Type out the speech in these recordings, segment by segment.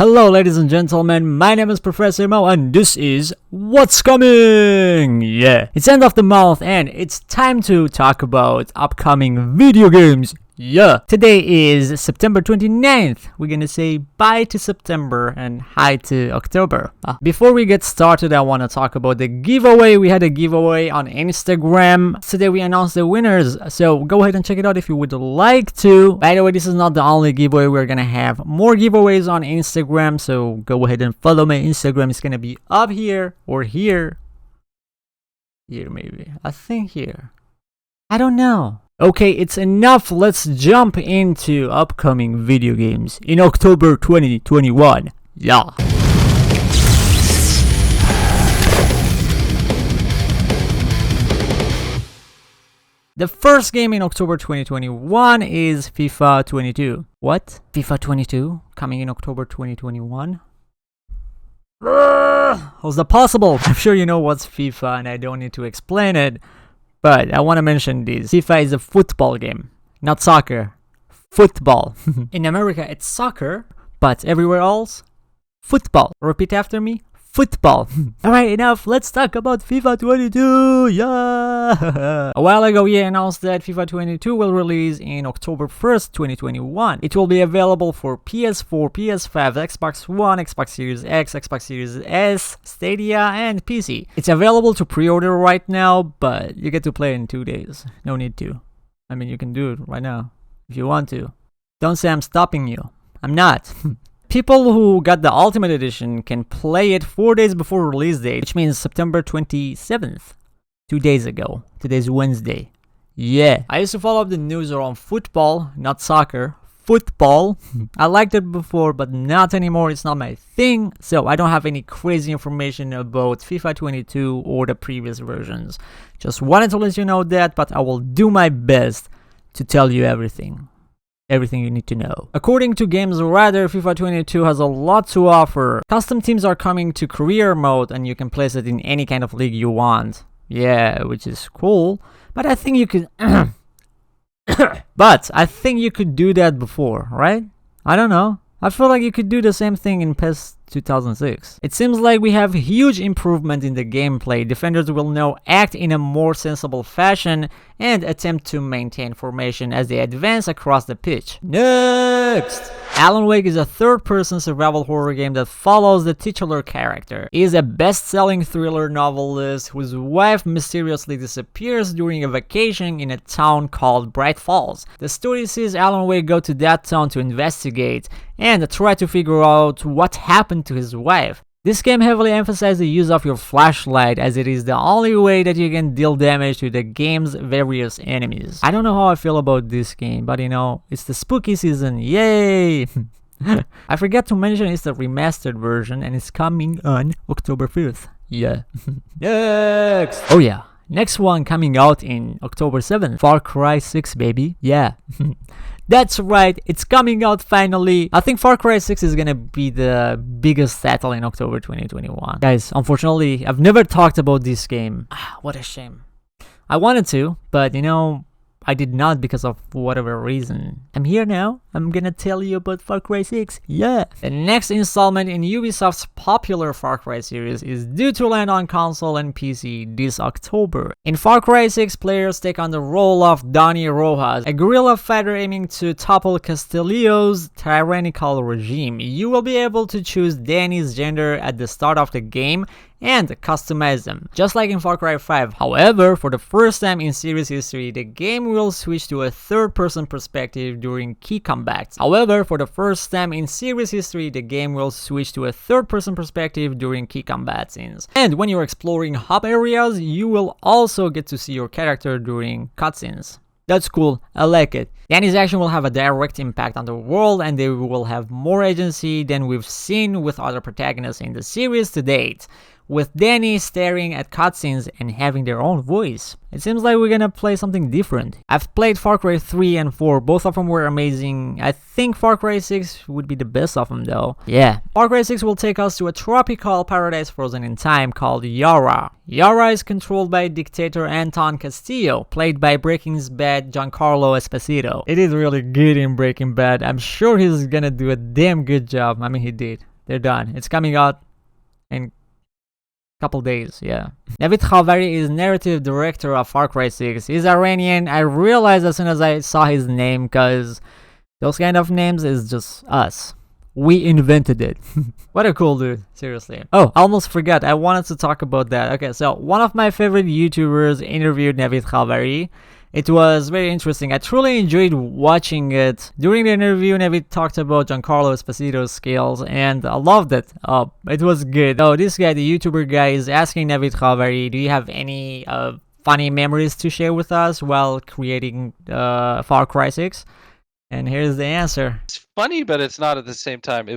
Hello ladies and gentlemen, my name is Professor Mo and this is What's Coming! Yeah, it's end of the month and it's time to talk about upcoming video games. Yeah, today is September 29th. We're gonna say bye to September and hi to October. Before we get started, I want to talk about the giveaway. We had a giveaway on Instagram. Today we announced the winners, so go ahead and check it out if you would like to. By the way, this is not the only giveaway. We're gonna have more giveaways on Instagram, so go ahead and follow my Instagram. It's gonna be up here or here. Here maybe. I think here. I don't know. Okay, it's enough. Let's jump into upcoming video games in October 2021. Yeah. The first game in October 2021 is FIFA 22. What? FIFA 22 coming in October 2021? How's that possible? I'm sure you know what's FIFA and I don't need to explain it. But I want to mention this. FIFA is a football game, not soccer. Football. In America, it's soccer, but everywhere else, football. Repeat after me. Football. Alright, enough. Let's talk about FIFA 22. Yeah. A while ago, we announced that FIFA 22 will release in October 1st, 2021. It will be available for PS4, PS5, Xbox One, Xbox Series X, Xbox Series S, Stadia, and PC. It's available to pre-order right now, but you get to play in 2 days. No need to. I mean, you can do it right now if you want to. Don't say I'm stopping you. I'm not. People who got the Ultimate Edition can play it 4 days before release date, which means September 27th. 2 days ago. Today's Wednesday. Yeah. I used to follow up the news around football, not soccer. Football. I liked it before, but not anymore. It's not my thing. So I don't have any crazy information about FIFA 22 or the previous versions. Just wanted to let you know that, but I will do my best to tell you everything. Everything you need to know. According to Games Radar, FIFA 22 has a lot to offer. Custom teams are coming to career mode and you can place it in any kind of league you want. Yeah, which is cool. But I think you could but I think you could do that before, right? I don't know. I feel like you could do the same thing in PES 2006. It seems like we have huge improvement in the gameplay. Defenders will now act in a more sensible fashion and attempt to maintain formation as they advance across the pitch. Next! Alan Wake is a third-person survival horror game that follows the titular character. He is a best-selling thriller novelist whose wife mysteriously disappears during a vacation in a town called Bright Falls. The story sees Alan Wake go to that town to investigate and try to figure out what happened to his wife. This game heavily emphasizes the use of your flashlight as it is the only way that you can deal damage to the game's various enemies. I don't know how I feel about this game, but you know, it's the spooky season, yay! I forgot to mention it's the remastered version and it's coming on October 5th. Yeah. Next! Oh yeah, next one coming out in October 7th. Far Cry 6, baby. Yeah. That's right, it's coming out finally. I think Far Cry 6 is gonna be the biggest title in October 2021. Guys, unfortunately, I've never talked about this game. What a shame. I wanted to, but you know, I did not because of whatever reason. I'm here now. I'm gonna tell you about Far Cry 6. Yeah! The next installment in Ubisoft's popular Far Cry series is due to land on console and PC this October. In Far Cry 6, players take on the role of Donnie Rojas, a guerrilla fighter aiming to topple Castillo's tyrannical regime. You will be able to choose Danny's gender at the start of the game and customize them, just like in Far Cry 5. However, for the first time in series history, the game will switch to a third-person perspective during key combats. However, for the first time in series history, the game will switch to a third-person perspective during key combat scenes. And when you're exploring hub areas, you will also get to see your character during cutscenes. That's cool, I like it. Danny's action will have a direct impact on the world and they will have more agency than we've seen with other protagonists in the series to date, with Danny staring at cutscenes and having their own voice. It seems like we're gonna play something different. I've played Far Cry 3 and 4, both of them were amazing. I think Far Cry 6 would be the best of them though. Yeah. Far Cry 6 will take us to a tropical paradise frozen in time called Yara. Yara is controlled by dictator Anton Castillo, played by Breaking Bad Giancarlo Esposito. It is really good in Breaking Bad. I'm sure he's gonna do a damn good job. I mean, he did. They're done. It's coming out in couple days, yeah. Navid Khavari is narrative director of Far Cry 6. He's Iranian. I realized as soon as I saw his name, because those kind of names is just us. We invented it. What a cool dude, seriously. Oh, I almost forgot. I wanted to talk about that. Okay, so one of my favorite YouTubers interviewed Navid Khavari. It was very interesting. I truly enjoyed watching it. During the interview, Navid talked about Giancarlo Esposito's skills, and I loved it. It was good. Oh, this guy, the YouTuber guy, is asking Navid Khavari, do you have any funny memories to share with us while creating Far Cry 6? And here's the answer. It's funny, but it's not at the same time.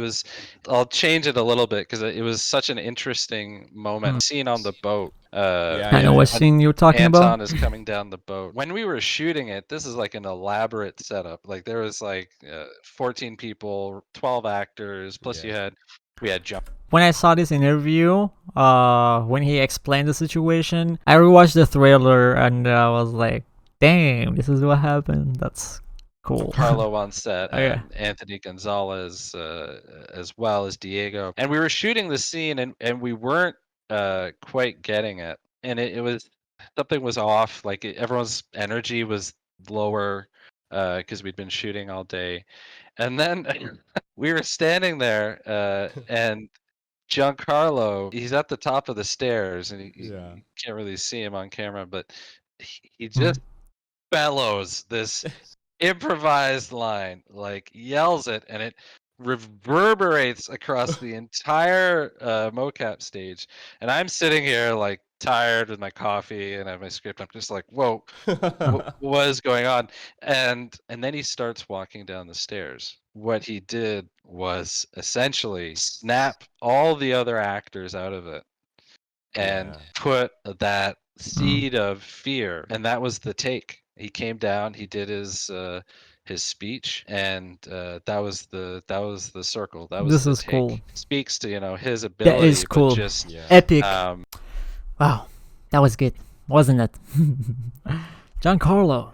I'll change it a little bit because it was such an interesting moment. Scene on the boat. I know what scene you're talking about. Anton is coming down the boat. When we were shooting it, this is like an elaborate setup. Like there was like 14 people, 12 actors, plus we had jump. When I saw this interview, when he explained the situation, I rewatched the trailer and I was like, damn, this is what happened. That's cool. Carlo on set, and Anthony Gonzalez, as well as Diego. And we were shooting the scene and we weren't quite getting it. And it was, something was off. Like everyone's energy was lower because we'd been shooting all day. And then we were standing there and Giancarlo, he's at the top of the stairs and you can't really see him on camera, but he just bellows this improvised line, like yells it, and it reverberates across the entire mocap stage. And I'm sitting here like tired with my coffee and I have my script. I'm just like, whoa, what is going on? And then he starts walking down the stairs. What he did was essentially snap all the other actors out of it and put that seed of fear, and that was the take. He came down, he did his speech, and that was the circle. That was this is take. Cool. Speaks to his ability. That is cool. Just epic. Wow, that was good, wasn't it? Giancarlo.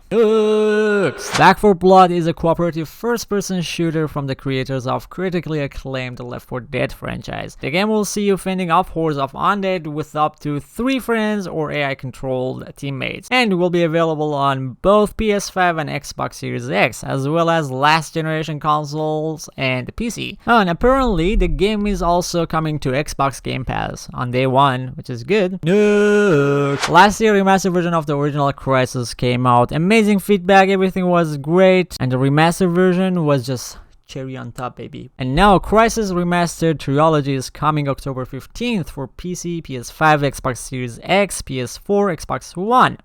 Back 4 Blood is a cooperative first-person shooter from the creators of critically acclaimed Left 4 Dead franchise. The game will see you fending off hordes of undead with up to 3 friends or AI-controlled teammates, and will be available on both PS5 and Xbox Series X, as well as last-generation consoles and PC. Oh, and apparently, the game is also coming to Xbox Game Pass on day 1, which is good. Last year, remastered version of the original Crysis came out. Amazing feedback, everything was great, and the remastered version was just cherry on top, baby. And now Crysis Remastered Trilogy is coming October 15th for PC, PS5, Xbox Series X, PS4, Xbox One,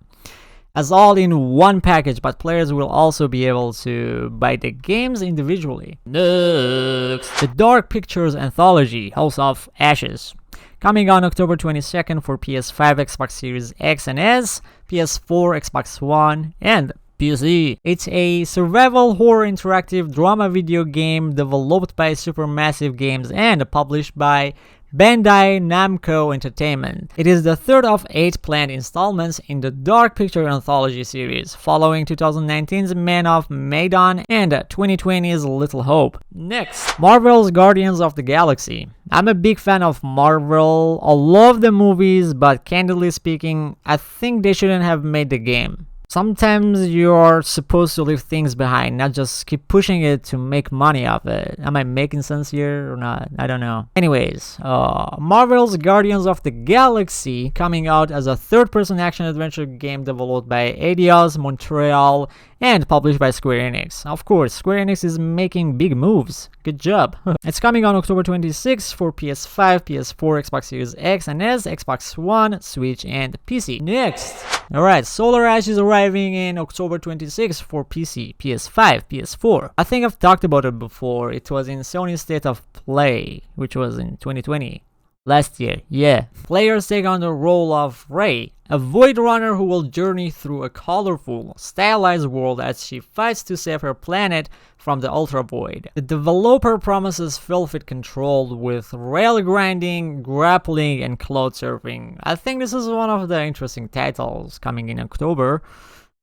as all in one package, but players will also be able to buy the games individually. Next, the Dark Pictures Anthology, House of Ashes, coming on October 22nd for PS5, Xbox Series X and S, PS4, Xbox One, and PC. It's a survival horror interactive drama video game developed by Supermassive Games and published by Bandai Namco Entertainment. It is the third of 8 planned installments in the Dark Picture Anthology series, following 2019's Man of Medan and 2020's Little Hope. Next, Marvel's Guardians of the Galaxy. I'm a big fan of Marvel. I love the movies, but candidly speaking, I think they shouldn't have made the game. Sometimes you're supposed to leave things behind, not just keep pushing it to make money off it. Am I making sense here or not? I don't know. Anyways, Marvel's Guardians of the Galaxy coming out as a third-person action-adventure game developed by Eidos Montreal and published by Square Enix. Of course, Square Enix is making big moves. Good job. It's coming on October 26th for PS5, PS4, Xbox Series X and S, Xbox One, Switch, and PC. Next. Alright, Solar Ash is arriving in October 26th for PC, PS5, PS4. I think I've talked about it before. It was in Sony's State of Play, which was in 2020. Last year, yeah. Players take on the role of Rey, a void runner who will journey through a colorful, stylized world as she fights to save her planet from the Ultra Void. The developer promises feel-fit control with rail grinding, grappling, and cloud surfing. I think this is one of the interesting titles coming in October.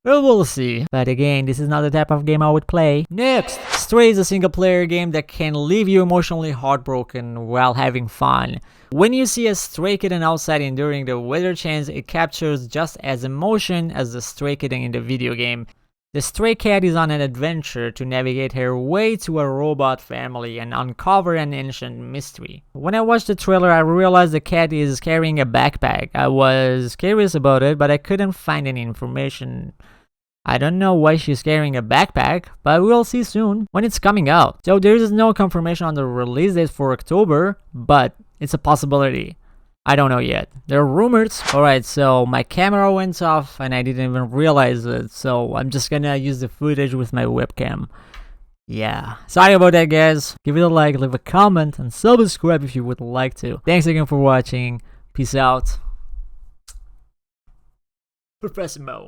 Well, we'll see. But again, this is not the type of game I would play. Next, Stray is a single player game that can leave you emotionally heartbroken while having fun. When you see a stray kitten outside enduring the weather change, it captures just as emotion as the stray kitten in the video game. The stray cat is on an adventure to navigate her way to a robot family and uncover an ancient mystery. When I watched the trailer, I realized the cat is carrying a backpack. I was curious about it, but I couldn't find any information. I don't know why she's carrying a backpack, but we'll see soon when it's coming out. So there is no confirmation on the release date for October, but it's a possibility. I don't know yet. There are rumors. Alright, so my camera went off and I didn't even realize it, so I'm just gonna use the footage with my webcam. Yeah, sorry about that, guys. Give it a like, leave a comment, and subscribe if you would like to. Thanks again for watching. Peace out. Professor Mo.